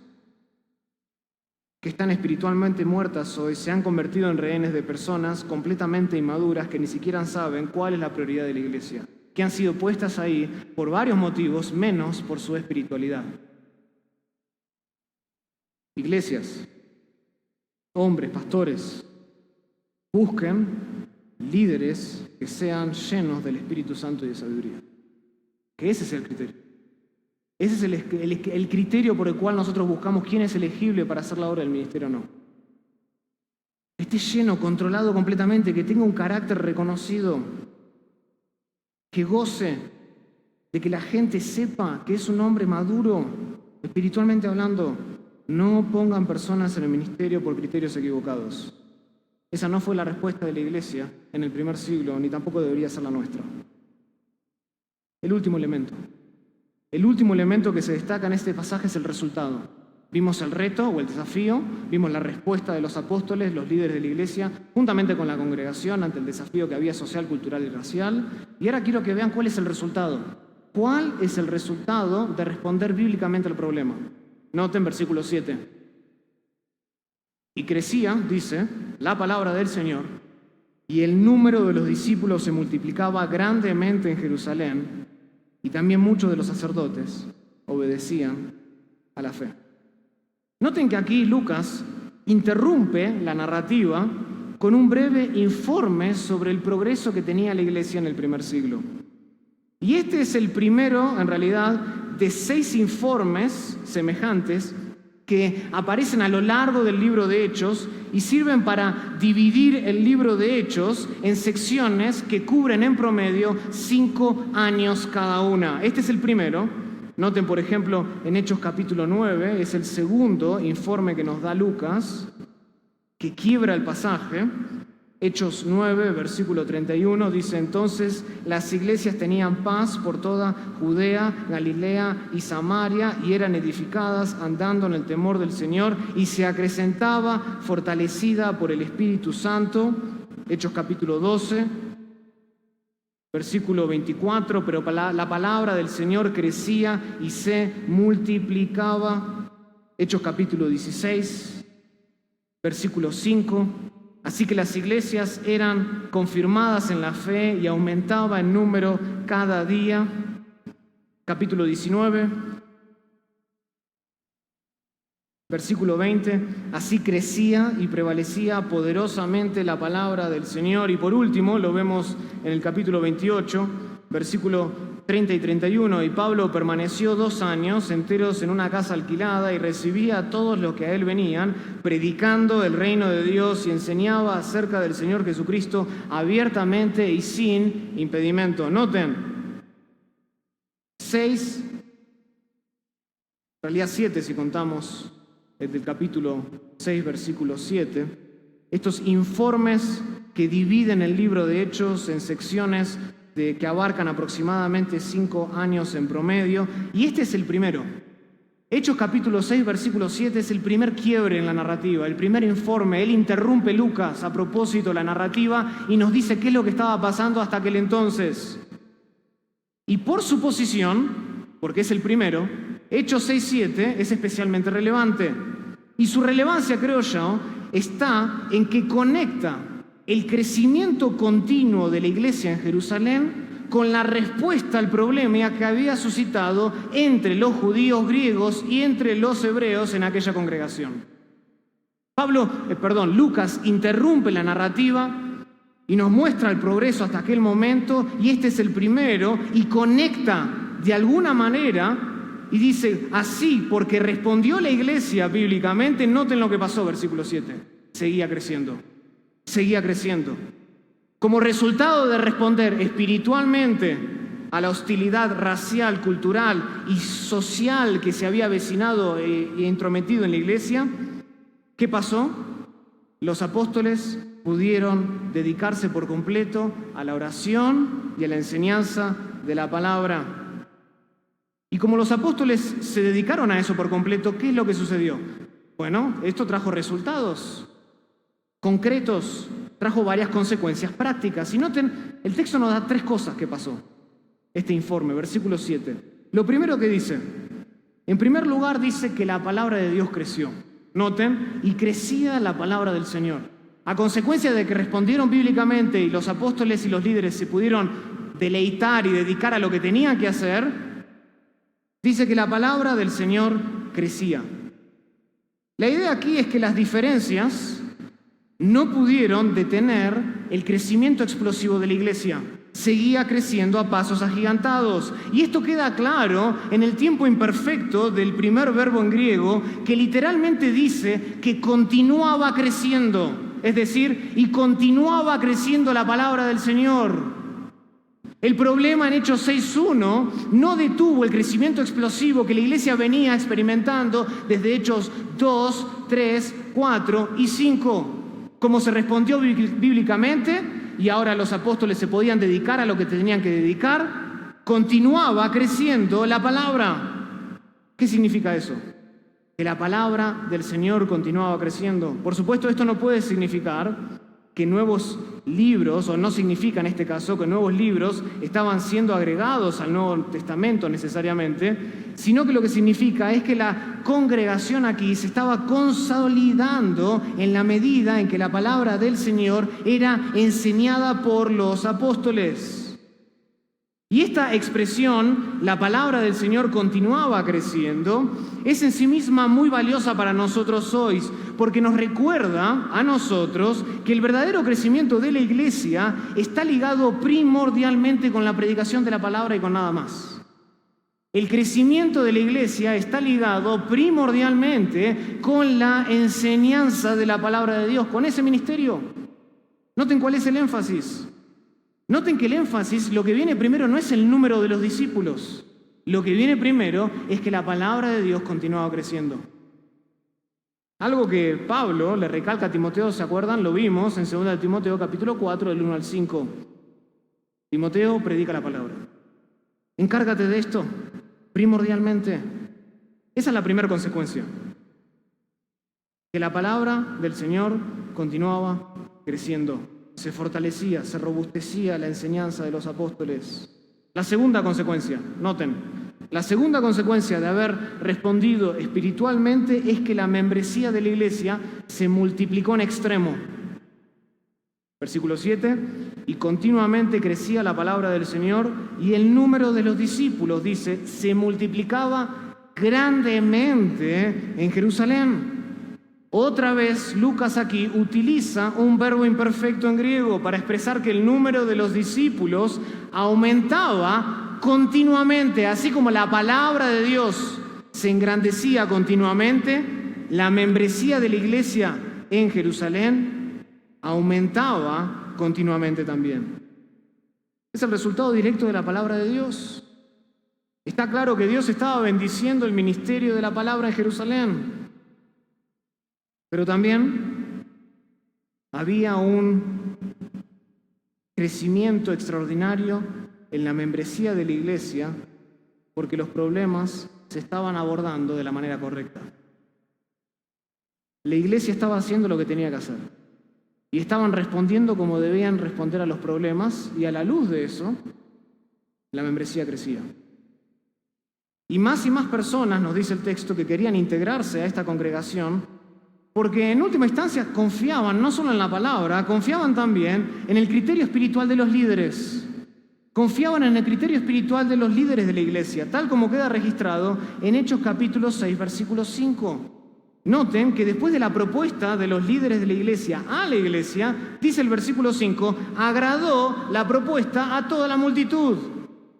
que están espiritualmente muertas hoy se han convertido en rehenes de personas completamente inmaduras que ni siquiera saben cuál es la prioridad de la iglesia, que han sido puestas ahí por varios motivos, menos por su espiritualidad. Iglesias, hombres, pastores, busquen líderes que sean llenos del Espíritu Santo y de sabiduría. Que ese es el criterio. Ese es el criterio por el cual nosotros buscamos quién es elegible para hacer la obra del ministerio o no. Que esté lleno, controlado completamente, que tenga un carácter reconocido, que goce de que la gente sepa que es un hombre maduro, espiritualmente hablando. No pongan personas en el ministerio por criterios equivocados. Esa no fue la respuesta de la iglesia en el primer siglo, ni tampoco debería ser la nuestra. El último elemento. El último elemento que se destaca en este pasaje es el resultado. Vimos el reto o el desafío, vimos la respuesta de los apóstoles, los líderes de la iglesia, juntamente con la congregación ante el desafío que había social, cultural y racial. Y ahora quiero que vean cuál es el resultado. ¿Cuál es el resultado de responder bíblicamente al problema? Noten versículo 7. Y crecía, dice, la palabra del Señor, y el número de los discípulos se multiplicaba grandemente en Jerusalén, y también muchos de los sacerdotes obedecían a la fe. Noten que aquí Lucas interrumpe la narrativa con un breve informe sobre el progreso que tenía la iglesia en el primer siglo. Y este es el primero, en realidad, de 6 informes semejantes que aparecen a lo largo del libro de Hechos y sirven para dividir el libro de Hechos en secciones que cubren en promedio 5 años cada una. Este es el primero. Noten, por ejemplo, en Hechos capítulo 9, es el segundo informe que nos da Lucas, que quiebra el pasaje. Hechos 9, versículo 31, dice: entonces las iglesias tenían paz por toda Judea, Galilea y Samaria, y eran edificadas andando en el temor del Señor, y se acrecentaba fortalecida por el Espíritu Santo. Hechos capítulo 12, versículo 24, pero la palabra del Señor crecía y se multiplicaba. Hechos capítulo 16, versículo 5. Así que las iglesias eran confirmadas en la fe y aumentaba en número cada día. Capítulo 19, versículo 20. Así crecía y prevalecía poderosamente la palabra del Señor. Y por último, lo vemos en el capítulo 28, versículo 30 y 31. Y Pablo permaneció 2 años enteros en una casa alquilada y recibía a todos los que a él venían, predicando el reino de Dios, y enseñaba acerca del Señor Jesucristo abiertamente y sin impedimento. Noten, 6, en realidad 7 si contamos desde el capítulo 6, versículo 7, estos informes que dividen el libro de Hechos en secciones que abarcan aproximadamente 5 años en promedio, y este es el primero. Hechos capítulo 6, versículo 7 es el primer quiebre en la narrativa, el primer informe. Él interrumpe Lucas a propósito la narrativa y nos dice qué es lo que estaba pasando hasta aquel entonces. Y por su posición, porque es el primero, Hechos 6, 7 es especialmente relevante. Y su relevancia, creo yo, está en que conecta el crecimiento continuo de la iglesia en Jerusalén con la respuesta al problema que había suscitado entre los judíos griegos y entre los hebreos en aquella congregación. Lucas interrumpe la narrativa y nos muestra el progreso hasta aquel momento, y este es el primero, y conecta de alguna manera y dice así, porque respondió la iglesia bíblicamente. Noten lo que pasó, versículo 7, seguía creciendo. Como resultado de responder espiritualmente a la hostilidad racial, cultural y social que se había avecinado e intrometido en la iglesia, ¿qué pasó? Los apóstoles pudieron dedicarse por completo a la oración y a la enseñanza de la palabra. Y como los apóstoles se dedicaron a eso por completo, ¿qué es lo que sucedió? Bueno, esto trajo resultados concretos, trajo varias consecuencias prácticas. Y noten, el texto nos da 3 cosas que pasó. Este informe, versículo 7. Lo primero que dice, en primer lugar dice que la palabra de Dios creció. Noten, y crecía la palabra del Señor. A consecuencia de que respondieron bíblicamente y los apóstoles y los líderes se pudieron deleitar y dedicar a lo que tenían que hacer, dice que la palabra del Señor crecía. La idea aquí es que las diferencias no pudieron detener el crecimiento explosivo de la iglesia. Seguía creciendo a pasos agigantados. Y esto queda claro en el tiempo imperfecto del primer verbo en griego, que literalmente dice que continuaba creciendo. Es decir, y continuaba creciendo la palabra del Señor. El problema en Hechos 6.1 no detuvo el crecimiento explosivo que la iglesia venía experimentando desde Hechos 2, 3, 4 y 5. Como se respondió bíblicamente y ahora los apóstoles se podían dedicar a lo que tenían que dedicar, continuaba creciendo la palabra. ¿Qué significa eso? Que la palabra del Señor continuaba creciendo. Por supuesto, esto no puede significar que nuevos libros, o no significa en este caso que nuevos libros estaban siendo agregados al Nuevo Testamento necesariamente, sino que lo que significa es que la congregación aquí se estaba consolidando en la medida en que la palabra del Señor era enseñada por los apóstoles. Y esta expresión, la palabra del Señor continuaba creciendo, es en sí misma muy valiosa para nosotros hoy, porque nos recuerda a nosotros que el verdadero crecimiento de la iglesia está ligado primordialmente con la predicación de la palabra y con nada más. El crecimiento de la iglesia está ligado primordialmente con la enseñanza de la palabra de Dios, con ese ministerio. Noten cuál es el énfasis. Noten que el énfasis, lo que viene primero no es el número de los discípulos. Lo que viene primero es que la palabra de Dios continuaba creciendo. Algo que Pablo le recalca a Timoteo, ¿se acuerdan? Lo vimos en 2 Timoteo capítulo 4, del 1 al 5. Timoteo predica la palabra. Encárgate de esto, primordialmente. Esa es la primera consecuencia. Que la palabra del Señor continuaba creciendo. Se fortalecía, se robustecía la enseñanza de los apóstoles. La segunda consecuencia, noten, la segunda consecuencia de haber respondido espiritualmente es que la membresía de la iglesia se multiplicó en extremo. Versículo 7, y continuamente crecía la palabra del Señor y el número de los discípulos, dice, se multiplicaba grandemente en Jerusalén. Otra vez, Lucas aquí utiliza un verbo imperfecto en griego para expresar que el número de los discípulos aumentaba continuamente. Así como la palabra de Dios se engrandecía continuamente, la membresía de la iglesia en Jerusalén aumentaba continuamente también. Es el resultado directo de la palabra de Dios. Está claro que Dios estaba bendiciendo el ministerio de la palabra en Jerusalén. Pero también había un crecimiento extraordinario en la membresía de la iglesia porque los problemas se estaban abordando de la manera correcta. La iglesia estaba haciendo lo que tenía que hacer y estaban respondiendo como debían responder a los problemas, y a la luz de eso, la membresía crecía. Y más personas, nos dice el texto, que querían integrarse a esta congregación, porque en última instancia confiaban no solo en la palabra, confiaban también en el criterio espiritual de los líderes. Confiaban en el criterio espiritual de los líderes de la iglesia, tal como queda registrado en Hechos capítulo 6, versículo 5. Noten que después de la propuesta de los líderes de la iglesia a la iglesia, dice el versículo 5, agradó la propuesta a toda la multitud.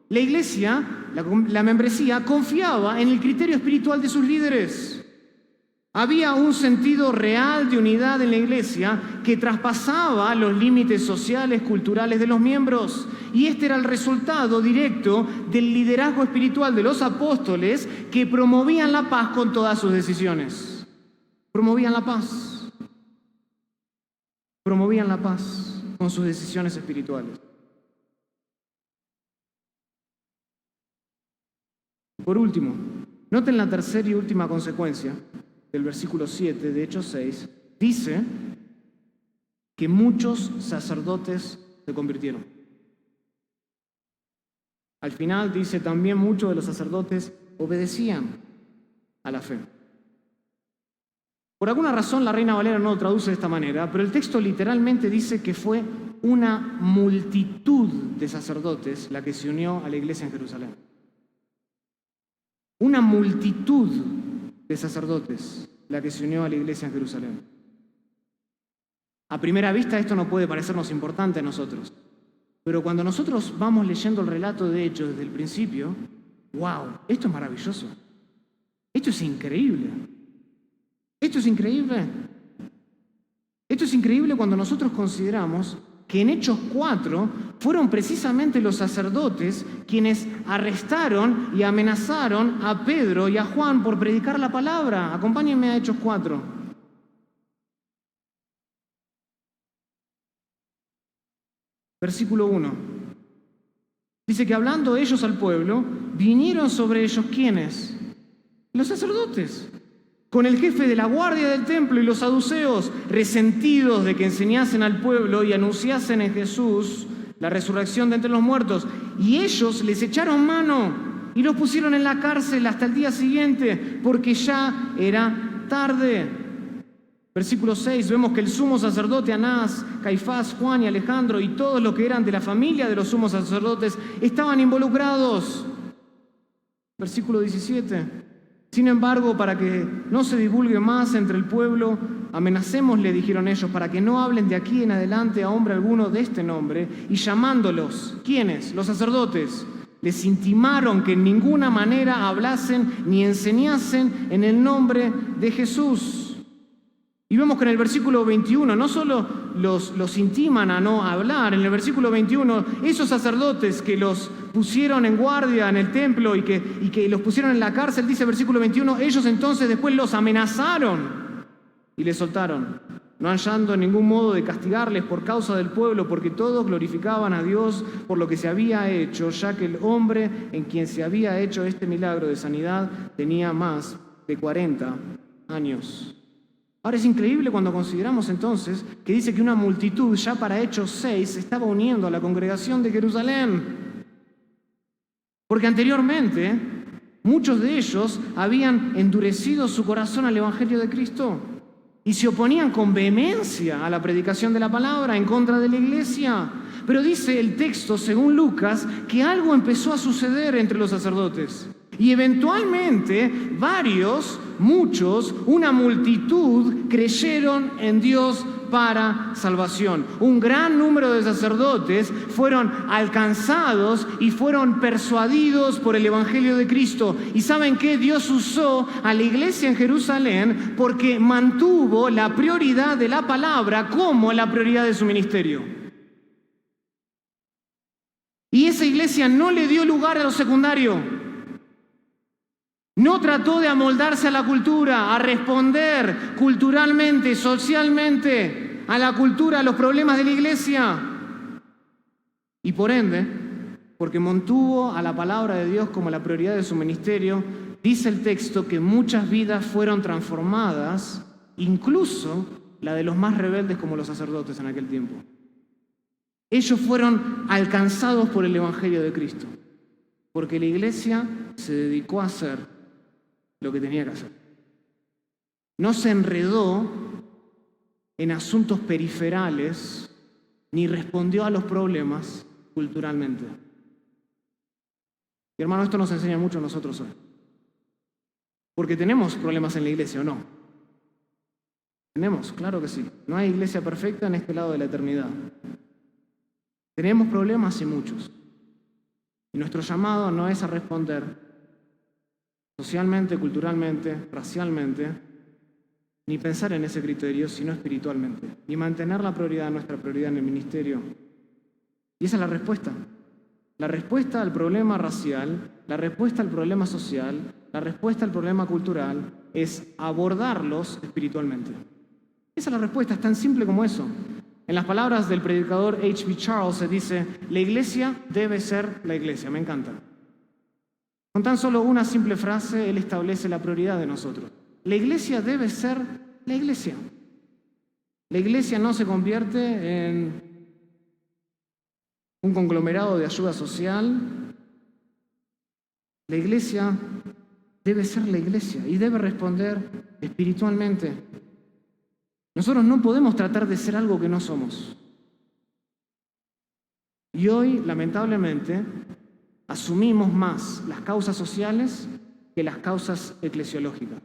La iglesia, la membresía, confiaba en el criterio espiritual de sus líderes. Había un sentido real de unidad en la iglesia que traspasaba los límites sociales, culturales de los miembros. Y este era el resultado directo del liderazgo espiritual de los apóstoles, que promovían la paz con todas sus decisiones. Promovían la paz. Promovían la paz con sus decisiones espirituales. Por último, noten la tercera y última consecuencia del versículo 7 de Hechos 6, dice que muchos sacerdotes se convirtieron. Al final dice también muchos de los sacerdotes obedecían a la fe. Por alguna razón la Reina Valera no lo traduce de esta manera, pero el texto literalmente dice que fue una multitud de sacerdotes la que se unió a la iglesia en Jerusalén. Una multitud de sacerdotes la que se unió a la iglesia en Jerusalén. A primera vista esto no puede parecernos importante a nosotros, pero cuando nosotros vamos leyendo el relato de Hechos desde el principio, ¡wow! Esto es maravilloso. Esto es increíble. Esto es increíble. Esto es increíble cuando nosotros consideramos que en Hechos 4 fueron precisamente los sacerdotes quienes arrestaron y amenazaron a Pedro y a Juan por predicar la palabra. Acompáñenme a Hechos 4. Versículo 1. Dice que hablando ellos al pueblo, vinieron sobre ellos ¿quiénes? Los sacerdotes, con el jefe de la guardia del templo y los saduceos, resentidos de que enseñasen al pueblo y anunciasen en Jesús la resurrección de entre los muertos. Y ellos les echaron mano y los pusieron en la cárcel hasta el día siguiente, porque ya era tarde. Versículo 6, vemos que el sumo sacerdote Anás, Caifás, Juan y Alejandro y todos los que eran de la familia de los sumos sacerdotes estaban involucrados. Versículo 17. Sin embargo, para que no se divulgue más entre el pueblo, amenacémosle, dijeron ellos, para que no hablen de aquí en adelante a hombre alguno de este nombre, y llamándolos, ¿quiénes? Los sacerdotes, les intimaron que en ninguna manera hablasen ni enseñasen en el nombre de Jesús. Y vemos que en el versículo 21 no solo los intiman a no hablar, en el versículo 21 esos sacerdotes que los pusieron en guardia en el templo y que los pusieron en la cárcel, dice el versículo 21, ellos entonces después los amenazaron y les soltaron, no hallando en ningún modo de castigarles por causa del pueblo, porque todos glorificaban a Dios por lo que se había hecho, ya que el hombre en quien se había hecho este milagro de sanidad tenía más de 40 años. Ahora es increíble cuando consideramos entonces que dice que una multitud ya para Hechos 6 se estaba uniendo a la congregación de Jerusalén. Porque anteriormente muchos de ellos habían endurecido su corazón al Evangelio de Cristo y se oponían con vehemencia a la predicación de la palabra en contra de la iglesia. Pero dice el texto, según Lucas, que algo empezó a suceder entre los sacerdotes. Y eventualmente muchos, una multitud creyeron en Dios para salvación. Un gran número de sacerdotes fueron alcanzados y fueron persuadidos por el Evangelio de Cristo. ¿Y saben qué? Dios usó a la iglesia en Jerusalén porque mantuvo la prioridad de la palabra como la prioridad de su ministerio. Y esa iglesia no le dio lugar a lo secundario. No trató de amoldarse a la cultura, a responder culturalmente, socialmente a la cultura, a los problemas de la iglesia. Y por ende, porque mantuvo a la palabra de Dios como la prioridad de su ministerio, dice el texto que muchas vidas fueron transformadas, incluso la de los más rebeldes como los sacerdotes en aquel tiempo. Ellos fueron alcanzados por el Evangelio de Cristo, porque la iglesia se dedicó a hacer lo que tenía que hacer. No se enredó en asuntos periferales ni respondió a los problemas culturalmente. Y hermano, esto nos enseña mucho a nosotros hoy. Porque tenemos problemas en la iglesia, ¿o no? Tenemos, claro que sí. No hay iglesia perfecta en este lado de la eternidad. Tenemos problemas y muchos. Y nuestro llamado no es a responder socialmente, culturalmente, racialmente, ni pensar en ese criterio, sino espiritualmente. Y mantener la prioridad, nuestra prioridad en el ministerio. Y esa es la respuesta. La respuesta al problema racial, la respuesta al problema social, la respuesta al problema cultural es abordarlos espiritualmente. Esa es la respuesta, es tan simple como eso. En las palabras del predicador H.B. Charles se dice, la iglesia debe ser la iglesia. Me encanta. Con tan solo una simple frase, él establece la prioridad de nosotros. La iglesia debe ser la iglesia. La iglesia no se convierte en un conglomerado de ayuda social. La iglesia debe ser la iglesia y debe responder espiritualmente. Nosotros no podemos tratar de ser algo que no somos. Y hoy, lamentablemente, asumimos más las causas sociales que las causas eclesiológicas.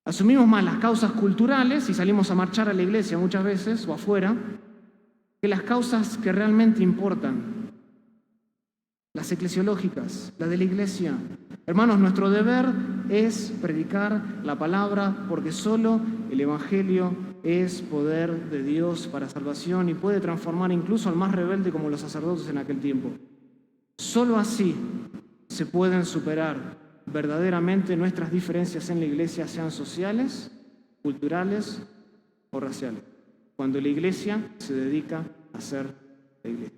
Asumimos más las causas culturales y salimos a marchar a la iglesia muchas veces o afuera que las causas que realmente importan, las eclesiológicas, las de la iglesia. Hermanos, nuestro deber es predicar la palabra porque solo el Evangelio es poder de Dios para salvación y puede transformar incluso al más rebelde como los sacerdotes en aquel tiempo. Solo así se pueden superar verdaderamente nuestras diferencias en la iglesia, sean sociales, culturales o raciales, cuando la iglesia se dedica a ser la iglesia.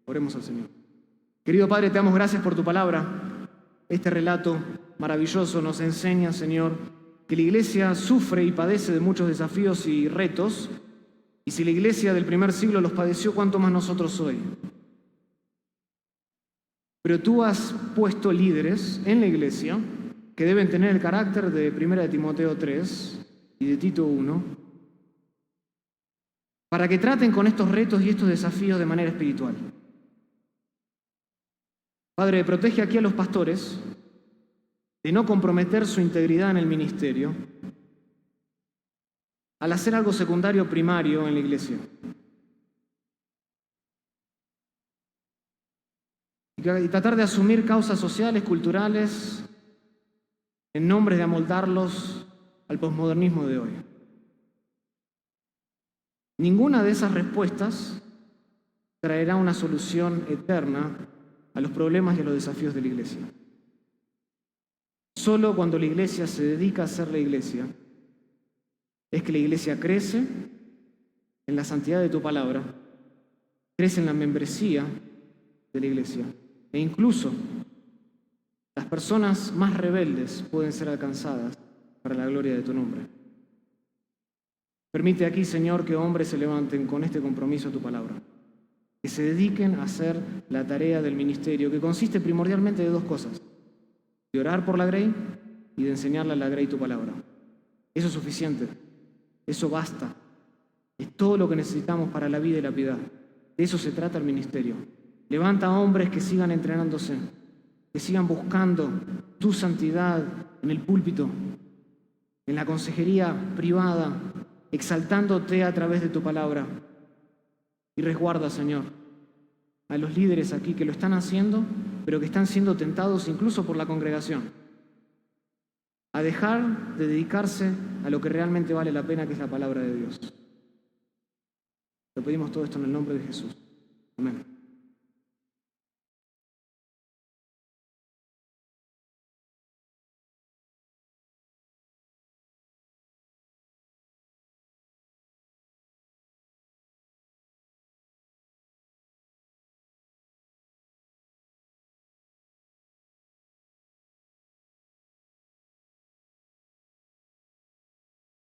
Oremos al Señor. Querido Padre, te damos gracias por tu palabra. Este relato maravilloso nos enseña, Señor, que la iglesia sufre y padece de muchos desafíos y retos, y si la iglesia del primer siglo los padeció, ¿cuánto más nosotros hoy? Pero tú has puesto líderes en la iglesia que deben tener el carácter de 1 Timoteo 3 y de Tito 1, para que traten con estos retos y estos desafíos de manera espiritual. Padre, protege aquí a los pastores de no comprometer su integridad en el ministerio al hacer algo secundario primario en la iglesia. Y tratar de asumir causas sociales, culturales, en nombre de amoldarlos al posmodernismo de hoy. Ninguna de esas respuestas traerá una solución eterna a los problemas y a los desafíos de la iglesia. Solo cuando la iglesia se dedica a ser la iglesia, es que la iglesia crece en la santidad de tu palabra, crece en la membresía de la iglesia, e incluso las personas más rebeldes pueden ser alcanzadas para la gloria de tu nombre. Permite aquí, Señor, que hombres se levanten con este compromiso a tu palabra, que se dediquen a hacer la tarea del ministerio, que consiste primordialmente de dos cosas: de orar por la grey y de enseñarle a la grey tu palabra. Eso es suficiente, eso basta, es todo lo que necesitamos para la vida y la piedad. De eso se trata el ministerio. Levanta hombres que sigan entrenándose, que sigan buscando tu santidad en el púlpito, en la consejería privada, exaltándote a través de tu palabra. Y resguarda, Señor, a los líderes aquí que lo están haciendo, pero que están siendo tentados incluso por la congregación, a dejar de dedicarse a lo que realmente vale la pena, que es la palabra de Dios. Te pedimos todo esto en el nombre de Jesús. Amén.